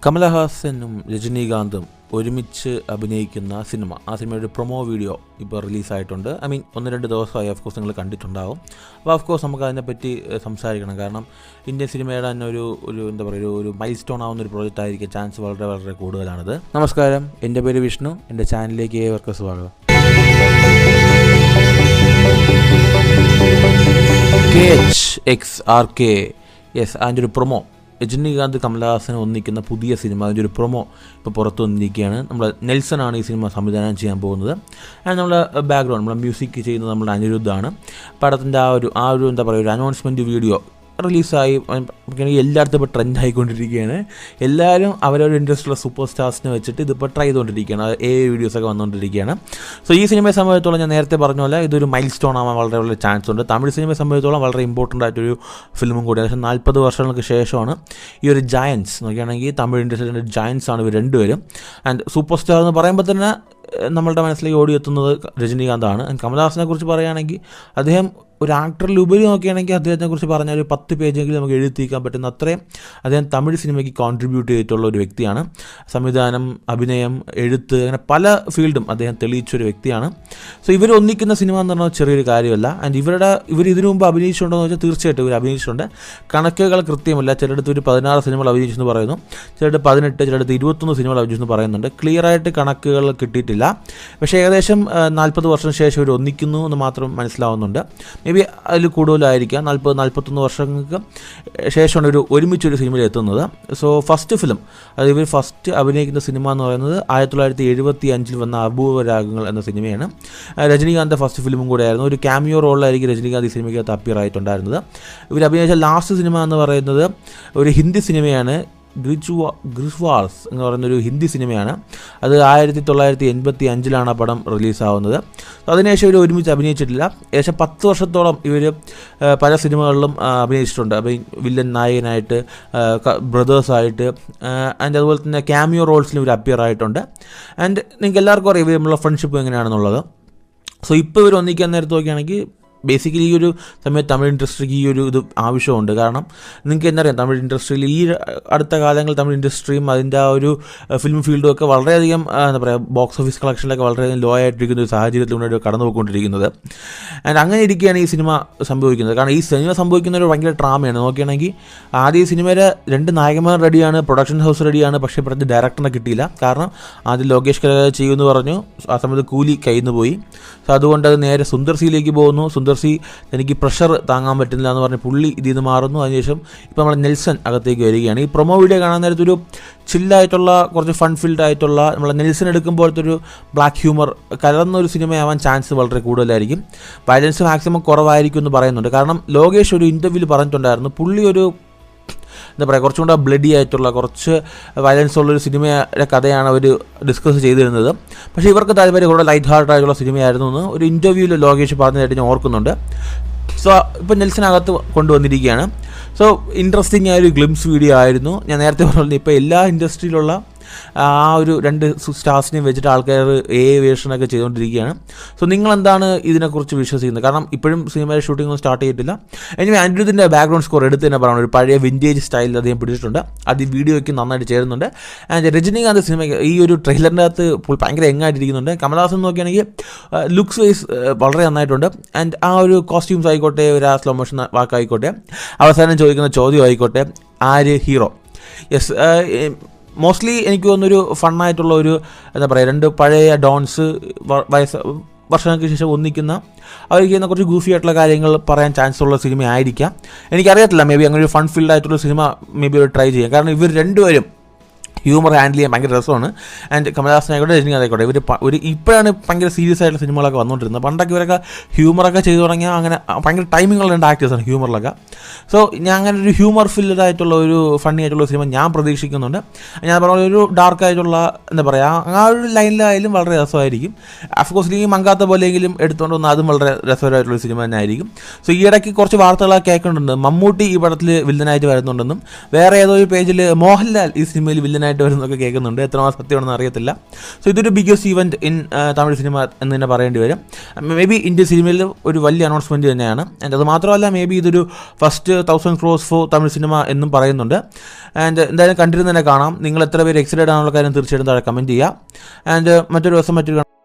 കമലഹാസനും രജനീകാന്തും ഒരുമിച്ച് അഭിനയിക്കുന്ന സിനിമ, ആ സിനിമയുടെ പ്രൊമോ വീഡിയോ ഇപ്പോൾ റിലീസായിട്ടുണ്ട്. ഒന്ന് രണ്ട് ദിവസമായി ഓഫ്കോഴ്സ് നിങ്ങൾ കണ്ടിട്ടുണ്ടാവും. അപ്പോൾ ഓഫ്കോഴ്സ് നമുക്ക് അതിനെപ്പറ്റി സംസാരിക്കണം. കാരണം ഇന്ത്യൻ സിനിമയുടെ തന്നെ ഒരു എന്താ പറയുക, ഒരു മൈൽ സ്റ്റോൺ ആവുന്ന ഒരു പ്രോജക്റ്റ് ആയിരിക്കും ചാൻസ് വളരെ വളരെ കൂടുതലാണിത്. നമസ്കാരം, എൻ്റെ പേര് വിഷ്ണു. എൻ്റെ ചാനലിലേക്ക് ഏവർക്കും സ്വാഗതം. KHXRK, യെസ്, അതിൻ്റെ ഒരു പ്രൊമോ, രജനീകാന്ത് കമലഹാസൻ ഒന്നിക്കുന്ന പുതിയ സിനിമ, അതിൻ്റെ ഒരു പ്രൊമോ ഇപ്പോൾ പുറത്തു വന്നിരിക്കുകയാണ്. നമ്മൾ നെൽസനാണ് ഈ സിനിമ സംവിധാനം ചെയ്യാൻ പോകുന്നത്. ആൻഡ് നമ്മളെ ബാക്ക്ഗ്രൗണ്ട്, നമ്മളെ മ്യൂസിക് ചെയ്യുന്നത് നമ്മുടെ അനിരുദ്ധാണ്. പടത്തിൻ്റെ ആ ഒരു എന്താ പറയുക, ഒരു അനൗൺസ്മെൻറ്റ് വീഡിയോ റിലീസായി എല്ലായിടത്തും ഇപ്പോൾ ട്രെൻഡ് ആയിക്കൊണ്ടിരിക്കുകയാണ്. എല്ലാവരും അവരവരുടെ ഇൻഡസ്ട്രിയിലുള്ള സൂപ്പർ സ്റ്റാർസിനെ വെച്ചിട്ട് ഇതിപ്പോൾ ട്രൈ ചെയ്തുകൊണ്ടിരിക്കുകയാണ്. വീഡിയോസൊക്കെ വന്നുകൊണ്ടിരിക്കുകയാണ്. സോ ഈ സിനിമയെ സംബന്ധിച്ചിടത്തോളം ഞാൻ നേരത്തെ പറഞ്ഞ പോലെ ഇതൊരു മൈൽ സ്റ്റോൺ ആവാൻ വളരെ വളരെ ചാൻസ് ഉണ്ട്. തമിഴ് സിനിമയെ സംബന്ധിച്ചിടത്തോളം വളരെ ഇമ്പോർട്ടൻ്റ് ആയിട്ടൊരു ഫിലിമും കൂടി. ഏകദേശം 40 വർഷങ്ങൾക്ക് ശേഷമാണ് ഈ ഒരു ജയൻസ് നോക്കുകയാണെങ്കിൽ തമിഴ് ഇൻഡസ്ട്രിയുടെ ജയൻസ് ആണ് ഇവർ രണ്ടുപേരും. ആൻഡ് സൂപ്പർ സ്റ്റാർ എന്ന് പറയുമ്പോൾ തന്നെ നമ്മളുടെ മനസ്സിലേക്ക് ഓടിയെത്തുന്നത് രജനീകാന്താണ്. ആൻഡ് കമലഹാസനെ കുറിച്ച് പറയുകയാണെങ്കിൽ അദ്ദേഹം ഒരു ആക്ടറിലുപരി നോക്കുകയാണെങ്കിൽ അദ്ദേഹത്തിനെ കുറിച്ച് പറഞ്ഞാൽ ഒരു 10 പേജെങ്കിലും നമുക്ക് എഴുതിക്കാൻ പറ്റുന്ന അത്രയും അദ്ദേഹം തമിഴ് സിനിമയ്ക്ക് കോൺട്രിബ്യൂട്ട് ചെയ്തിട്ടുള്ള ഒരു വ്യക്തിയാണ്. സംവിധാനം, അഭിനയം, എഴുത്ത്, അങ്ങനെ പല ഫീൽഡും അദ്ദേഹം തെളിയിച്ചൊരു വ്യക്തിയാണ്. സോ ഇവർ ഒന്നിക്കുന്ന സിനിമ എന്ന് പറഞ്ഞാൽ ചെറിയൊരു കാര്യമല്ല. ആൻഡ് ഇവർ ഇതിനു മുമ്പ് അഭിനയിച്ചിട്ടുണ്ടോ എന്ന് വെച്ചാൽ തീർച്ചയായിട്ടും ഇവർ അഭിനയിച്ചിട്ടുണ്ട്. കണക്കുകൾ കൃത്യമല്ല. ചിലയിടത്ത് ഒരു 16 സിനിമകൾ അഭിനയിച്ചെന്ന് പറയുന്നു, ചിലയിടത്ത് 18, ചിലയിടത്ത് 21 സിനിമകൾ അഭിനയിച്ചെന്ന് പറയുന്നുണ്ട്. ക്ലിയറായിട്ട് കണക്കുകൾ കിട്ടിയിട്ടില്ല. പക്ഷേ ഏകദേശം 40 വർഷം ശേഷം ഇവർ ഒന്നിക്കുന്നു എന്ന് മാത്രം മനസ്സിലാവുന്നുണ്ട്. മേ ബി അതിൽ കൂടുതലായിരിക്കാം. 40-41 വർഷങ്ങൾക്ക് ശേഷമാണ് ഒരുമിച്ചൊരു സിനിമയിൽ എത്തുന്നത്. സോ ഫസ്റ്റ് ഫിലിം, അതായത് ഇവർ ഫസ്റ്റ് അഭിനയിക്കുന്ന സിനിമ എന്ന് പറയുന്നത് 1975 വന്ന അപൂർവ രാഗങ്ങൾ എന്ന സിനിമയാണ്. രജനീകാന്ത് ഫസ്റ്റ് ഫിലിമും കൂടെ ആയിരുന്നു. ഒരു ക്യാമിയോ റോളിലായിരിക്കും രജനീകാന്ത് ഈ സിനിമയ്ക്കകത്ത് അപ്പിയർ ആയിട്ടുണ്ടായിരുന്നത്. ഇവർ അഭിനയിച്ച ലാസ്റ്റ് സിനിമ എന്ന് പറയുന്നത് ഒരു ഹിന്ദി സിനിമയാണ്, ഗ്രിസ്വാൾസ് എന്ന് പറയുന്നൊരു ഹിന്ദി സിനിമയാണ്. അത് 1985 ആ പടം റിലീസാവുന്നത്. അതിനുശേഷം ഇവർ ഒരുമിച്ച് അഭിനയിച്ചിട്ടില്ല. ഏകദേശം 10 വർഷത്തോളം ഇവർ പല സിനിമകളിലും അഭിനയിച്ചിട്ടുണ്ട്. വില്ലൻ നായകനായിട്ട്, ബ്രദേഴ്സായിട്ട്, ആൻഡ് അതുപോലെ തന്നെ ക്യാമിയോ റോൾസിലും ഇവർ അപ്പിയർ ആയിട്ടുണ്ട്. ആൻഡ് നിങ്ങൾക്ക് എല്ലാവർക്കും അറിയാം ഇവർ നമ്മളെ ഫ്രണ്ട്ഷിപ്പ് എങ്ങനെയാണെന്നുള്ളത്. സോ ഇപ്പോൾ ഇവർ ഒന്നിക്കാൻ നേരത്ത് നോക്കുകയാണെങ്കിൽ ബേസിക്കലി ഈ ഒരു സമയത്ത് തമിഴ് ഇൻഡസ്ട്രിക്ക് ഈ ഒരു ഇത് ആവശ്യമുണ്ട്. കാരണം നിങ്ങൾക്ക് എന്നറിയാം, തമിഴ് ഇൻഡസ്ട്രിയിൽ ഈ അടുത്ത കാലങ്ങളിൽ തമിഴ് ഇൻഡസ്ട്രിയും അതിൻ്റെ ആ ഒരു ഫിലിം ഫീൽഡും ഒക്കെ വളരെയധികം എന്താ പറയുക, ബോക്സ് ഓഫീസ് കളക്ഷനിലൊക്കെ വളരെയധികം ലോ ആയിട്ടിരിക്കുന്ന ഒരു സാഹചര്യത്തിലൂടെ കടന്നു പോയിക്കൊണ്ടിരിക്കുന്നത്. ആൻഡ് അങ്ങനെ ഇരിക്കുകയാണ് ഈ സിനിമ സംഭവിക്കുന്നത്. കാരണം ഈ സിനിമ സംഭവിക്കുന്ന ഒരു ഭയങ്കര ഡ്രാമയാണ്. നോക്കുകയാണെങ്കിൽ ആദ്യം ഈ സിനിമയിലെ 2 നായകന്മാർ റെഡിയാണ്, പ്രൊഡക്ഷൻ ഹൗസ് റെഡിയാണ്. പക്ഷേ പറഞ്ഞ് ഡയറക്ടറിനെ കിട്ടിയില്ല. കാരണം ആദ്യം ലോകേഷ് കനകരാജ് ചെയ്യുമെന്ന് പറഞ്ഞു. ആ സമയത്ത് കൂലി കയ്യിൽ നിന്ന് പോയി. സോ അതുകൊണ്ട് അത് നേരെ സുന്ദർ സിയിലേക്ക് പോകുന്നു. സുന്ദർ സി എനിക്ക് പ്രഷർ താങ്ങാൻ പറ്റുന്നില്ല എന്ന് പറഞ്ഞ് പുള്ളി ഇതിൽ നിന്ന് മാറുന്നു. അതിനുശേഷം ഇപ്പോൾ നമ്മളെ നെൽസൺ അകത്തേക്ക് വരികയാണ്. ഈ പ്രൊമോ വീഡിയോ കാണാൻ നേരത്തൊരു ചില്ലായിട്ടുള്ള, കുറച്ച് ഫൺ ഫീൽഡ് ആയിട്ടുള്ള, നമ്മളെ നെൽസൺ എടുക്കുമ്പോഴത്തെ ഒരു ബ്ലാക്ക് ഹ്യൂമർ കലർന്നൊരു സിനിമയാവാൻ ചാൻസ് വളരെ കൂടുതലായിരിക്കും. വയലൻസ് മാക്സിമം കുറവായിരിക്കും എന്ന് പറയുന്നുണ്ട്. കാരണം ലോകേഷ് ഒരു ഇൻ്റർവ്യൂവിൽ പറഞ്ഞിട്ടുണ്ടായിരുന്നു, പുള്ളി ഒരു എന്താ പറയുക, കുറച്ചും കൂടെ ബ്ലഡി ആയിട്ടുള്ള, കുറച്ച് വയലൻസ് ഉള്ളൊരു സിനിമയുടെ കഥയാണ് അവർ ഡിസ്കസ് ചെയ്തിരുന്നത്. പക്ഷേ ഇവർക്ക് താല്പര്യം കൂടുതൽ ലൈറ്റ് ഹാർട്ട് ആയിട്ടുള്ള സിനിമയായിരുന്നു എന്ന് ഒരു ഇൻ്റർവ്യൂവിൽ ലോകേഷ് പറഞ്ഞതായിട്ട് ഞാൻ ഓർക്കുന്നുണ്ട്. സോ ഇപ്പോൾ നെൽസനകത്ത് കൊണ്ടുവന്നിരിക്കുകയാണ്. സോ ഇൻട്രസ്റ്റിംഗ് ആയൊരു ഗ്ലിംസ് വീഡിയോ ആയിരുന്നു. ഞാൻ നേരത്തെ പറഞ്ഞത് ഇപ്പോൾ എല്ലാ ഇൻഡസ്ട്രിയിലുള്ള ആ ഒരു 2 സ്റ്റാർസിനെയും വെച്ചിട്ട് ആൾക്കാർ വേർഷനൊക്കെ ചെയ്തുകൊണ്ടിരിക്കുകയാണ്. സോ നിങ്ങളെന്താണ് ഇതിനെക്കുറിച്ച് വിശ്വസിക്കുന്നത്? കാരണം ഇപ്പോഴും സിനിമയുടെ ഷൂട്ടിംഗ് ഒന്നും സ്റ്റാർട്ട് ചെയ്തിട്ടില്ല. എനിക്ക് അനിരുദ്ധിൻ്റെ ബാക്ക്ഗ്രൗണ്ട് സ്കോർ എടുത്ത് തന്നെ പറയണം, ഒരു പഴയ വിൻറ്റേജ് സ്റ്റൈലിൽ അദ്ദേഹം പിടിച്ചിട്ടുണ്ട്. അത് ഈ വീഡിയോയ്ക്ക് നന്നായിട്ട് ചേരുന്നുണ്ട്. ആൻഡ് രജനീകാന്ത് സിനിമയ്ക്ക് ഈ ഒരു ട്രെയിലറിൻ്റെ അകത്ത് ഭയങ്കര എങ്ങായിട്ടിരിക്കുന്നുണ്ട്. കമലഹാസൻ നോക്കുകയാണെങ്കിൽ ലുക്സ് വൈസ് വളരെ നന്നായിട്ടുണ്ട്. ആൻഡ് ആ ഒരു കോസ്റ്റ്യൂംസ് ആയിക്കോട്ടെ, ഒരു ആ സ്ലോ മോഷൻ വാക്കായിക്കോട്ടെ, അവസാനം ചോദിക്കുന്ന ചോദ്യം ആയിക്കോട്ടെ, ആര് ഹീറോ? യെസ്, മോസ്റ്റ്ലി എനിക്ക് തോന്നുന്നൊരു ഫണ്ണായിട്ടുള്ള ഒരു എന്താ പറയുക, 2 പഴയ ഡോൺസ് വർഷങ്ങൾക്ക് ശേഷം ഒന്നിക്കുന്ന, അവർ ചെയ്യുന്ന കുറച്ച് ഗൂഫി ആയിട്ടുള്ള കാര്യങ്ങൾ പറയാൻ ചാൻസ് ഉള്ള സിനിമ ആയിരിക്കാം. എനിക്കറിയത്തില്ല, മേ ബി അങ്ങനെ ഒരു ഫൺ ഫീൽഡ് ആയിട്ടുള്ള സിനിമ മേ ബി ഒരു ട്രൈ ചെയ്യാം. കാരണം ഇവർ രണ്ടുപേരും ഹ്യൂമർ ഹാൻഡിൽ ചെയ്യാൻ ഭയങ്കര രസമാണ്. ആൻഡ് കമലഹാസനായിക്കോട്ടെ, രജനീകാന്ത് ആയിക്കോട്ടെ, ഇവർ ഇപ്പോഴാണ് ഭയങ്കര സീരിയസ് ആയിട്ടുള്ള സിനിമകളൊക്കെ വന്നുകൊണ്ടിരുന്നത്. പണ്ടൊക്കെ ഇവരൊക്കെ ഹ്യൂമറൊക്കെ ചെയ്തു തുടങ്ങിയാൽ അങ്ങനെ ഭയങ്കര ടൈമിങ്ങുള്ള 2 ആക്ടേഴ്സാണ് ഹ്യൂമറിലൊക്കെ. സോ ഞാൻ അങ്ങനെ ഒരു ഹ്യൂമർ ഫില്ലഡായിട്ടുള്ള ഒരു ഫണ്ണി ആയിട്ടുള്ള സിനിമ ഞാൻ പ്രതീക്ഷിക്കുന്നുണ്ട്. ഞാൻ പറഞ്ഞ ഒരു ഡാർക്കായിട്ടുള്ള എന്താ പറയുക, ആ ഒരു ലൈനിലായാലും വളരെ രസമായിരിക്കും. അഫ്കോഴ്സ് ഈ മങ്കാത്ത പോലെയെങ്കിലും എടുത്തുകൊണ്ട് വന്നാൽ അതും വളരെ രസകരമായിട്ടുള്ള സിനിമ തന്നെ ആയിരിക്കും. സോ ഈ ഇടയ്ക്ക് കുറച്ച് വാർത്തകളൊക്കെ കേൾക്കുന്നുണ്ട്, മമ്മൂട്ടി ഈ പടത്തിൽ വില്ലനായിട്ട് വരുന്നുണ്ടെന്നും, വേറെ ഏതോ ഒരു പേജിൽ മോഹൻലാൽ ഈ സിനിമയിൽ വില്ലൻ ഇതിനായിട്ട് വരുന്നൊക്കെ കേൾക്കുന്നുണ്ട്. എത്രമാത്രം സത്യമാണെന്ന് അറിയത്തില്ല. സോ ഇതൊരു biggest event in Tamil cinema എന്ന് തന്നെ പറയേണ്ടി വരും. മേ ബി ഇന്ത്യൻ സിനിമയിൽ ഒരു വലിയ അനൗൺസ്മെൻറ്റ് തന്നെയാണ്. ആൻഡ് അത് മാത്രമല്ല, മേ ബി ഇതൊരു first 1000 crores for Tamil cinema എന്നും പറയുന്നുണ്ട്. ആൻഡ് എന്തായാലും കണ്ടിരുന്ന് തന്നെ കാണാം. നിങ്ങൾ എത്ര പേര് എക്സൈറ്റഡ് ആണുള്ള കാര്യം തീർച്ചയായിട്ടും താഴെ കമൻറ്റ് ചെയ്യുക. ആൻഡ് മറ്റൊരു ദിവസം മറ്റൊരു